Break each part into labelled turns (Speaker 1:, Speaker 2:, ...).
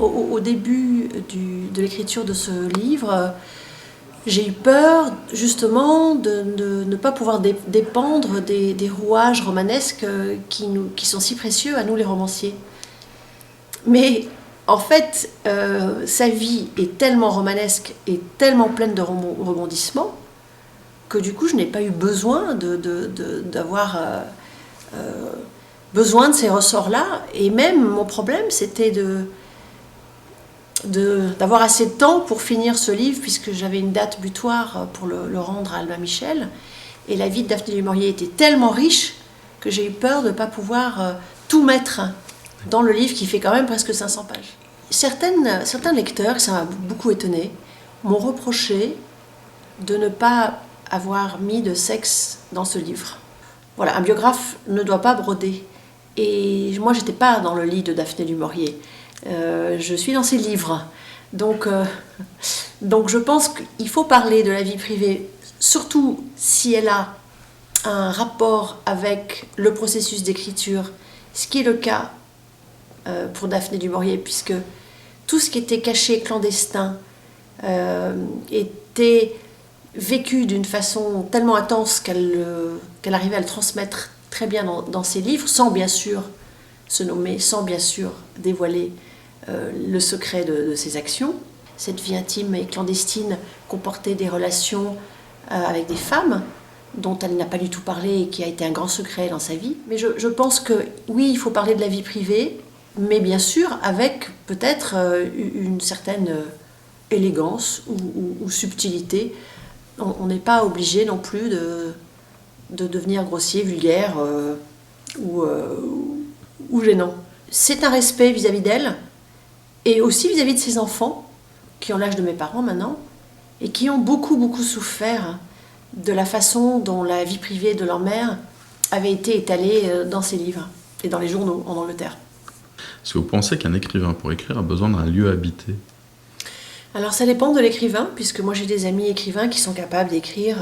Speaker 1: au début de l'écriture de ce livre, j'ai eu peur justement de ne pas pouvoir dépendre des rouages romanesques qui sont si précieux à nous les romanciers. Mais en fait, sa vie est tellement romanesque et tellement pleine de rebondissements que du coup je n'ai pas eu besoin d'avoir besoin de ces ressorts-là. Et même mon problème c'était d'avoir assez de temps pour finir ce livre, puisque j'avais une date butoir pour le rendre à Albin Michel. Et la vie de Daphné du Maurier était tellement riche que j'ai eu peur de ne pas pouvoir tout mettre dans le livre qui fait quand même presque 500 pages. Certains lecteurs, et ça m'a beaucoup étonné, m'ont reproché de ne pas avoir mis de sexe dans ce livre. Voilà, un biographe ne doit pas broder. Et moi, j'étais pas dans le lit de Daphné du Maurier. Je suis dans ses livres. Donc je pense qu'il faut parler de la vie privée, surtout si elle a un rapport avec le processus d'écriture, ce qui est le cas pour Daphné du Maurier, puisque tout ce qui était caché, clandestin, était vécu d'une façon tellement intense qu'elle arrivait à le transmettre très bien dans ses livres, sans bien sûr se nommer, sans bien sûr dévoiler le secret de ses actions. Cette vie intime et clandestine comportait des relations avec des femmes dont elle n'a pas du tout parlé et qui a été un grand secret dans sa vie. Mais je pense que oui, il faut parler de la vie privée, mais bien sûr avec peut-être une certaine élégance ou subtilité. On n'est pas obligé non plus de devenir grossier, vulgaire ou gênant. C'est un respect vis-à-vis d'elle, et aussi vis-à-vis de ses enfants, qui ont l'âge de mes parents maintenant, et qui ont beaucoup souffert de la façon dont la vie privée de leur mère avait été étalée dans ses livres et dans les journaux en Angleterre.
Speaker 2: Est-ce que vous pensez qu'un écrivain, pour écrire, a besoin d'un lieu habité ?
Speaker 1: Alors ça dépend de l'écrivain, puisque moi j'ai des amis écrivains qui sont capables d'écrire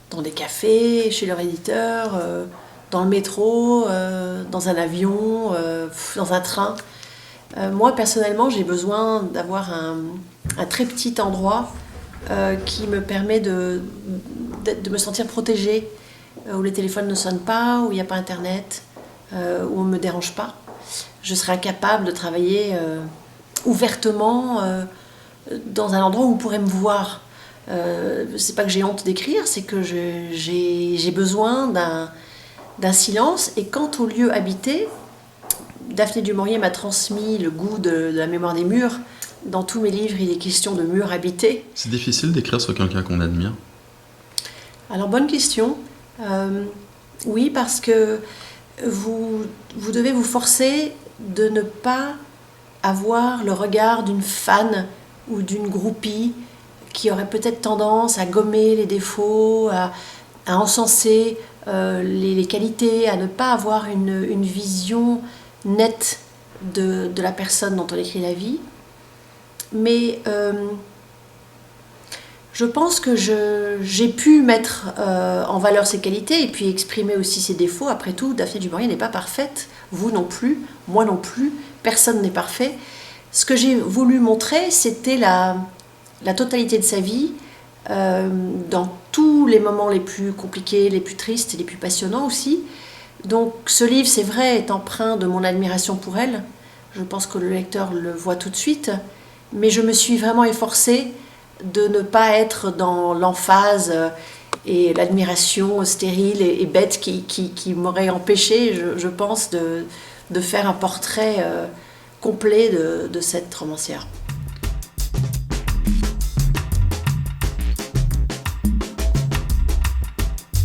Speaker 1: dans des cafés, chez leur éditeur, dans le métro, dans un avion, dans un train. Moi personnellement j'ai besoin d'avoir un très petit endroit qui me permet de me sentir protégée, où les téléphones ne sonnent pas, où il n'y a pas internet, où on ne me dérange pas. Je serais incapable de travailler ouvertement dans un endroit où on pourrait me voir. C'est pas que j'ai honte d'écrire, c'est que j'ai besoin d'un silence. Et quant au lieu habité, Daphné du Maurier m'a transmis le goût de la mémoire des murs. Dans tous mes livres, il est question de murs habités.
Speaker 2: C'est difficile d'écrire sur quelqu'un qu'on admire ?
Speaker 1: Alors, bonne question. Oui, parce que vous devez vous forcer de ne pas avoir le regard d'une fan ou d'une groupie qui aurait peut-être tendance à gommer les défauts, à encenser les qualités, à ne pas avoir une vision nette de la personne dont on écrit la vie. Mais je pense que j'ai pu mettre en valeur ses qualités et puis exprimer aussi ses défauts. Après tout, Daphné du Maurier n'est pas parfaite, vous non plus, moi non plus, personne n'est parfait. Ce que j'ai voulu montrer, c'était la totalité de sa vie, dans tous les moments les plus compliqués, les plus tristes et les plus passionnants aussi. Donc ce livre, c'est vrai, est empreint de mon admiration pour elle. Je pense que le lecteur le voit tout de suite. Mais je me suis vraiment efforcée de ne pas être dans l'emphase et l'admiration stérile et bête qui m'aurait empêché, je pense, de faire un portrait complet de cette romancière.